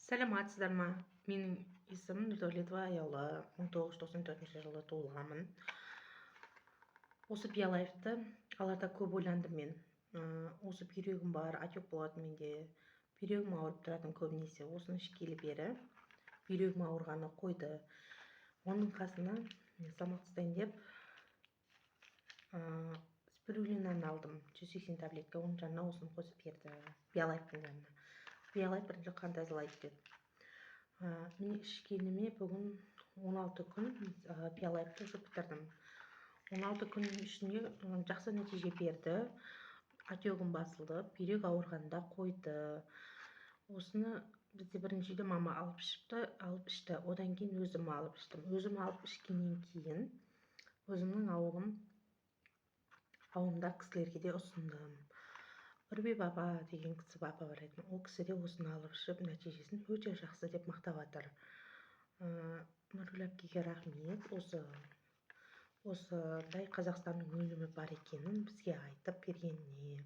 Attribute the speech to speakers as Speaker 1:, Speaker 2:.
Speaker 1: Саламатсыздар ма? Менің есімім Нұрдәулетова Аяулы, 1994 жылы туылғанмын. Осы биолайфты аларда көп ойландым мен. Осы бүйрегім бар, отек болады менде. Бүйрегім ауырып тұратын көбінесе. Осыны ішкелі бері бүйрегім ауырғаны қойды. Оның қасына салмақ тастайын деп спирулинаны алдым. 180 таблетка, оның жанына осыны қосып берді. Биолайфтың жанына. Биолайф бірінші қан тазалайды деді. Мен ішкеніме бүгін 16 күн биолайфты ішіп бітірдім. 16 күннің ішінде жақсы нәтиже берді. Отегім басылды, бүйрек ауырғанда қойды. Осыны бізде біріншіде мама алып ішті, одан кейін өзім алып іштім. Өзім алып ішкеннен кейін өзімнің ауылымда кісілерге де ұсындым. Үрбе баба деген кісі баба бар еді. Ол кісі де осыны алып ішіп, нәтижесін өте жақсы деп мақтап жатыр. Нұргүл әпкеге рахмет. Осындай Қазақстанның өнімі бар екенін бізге айтып бергеніне.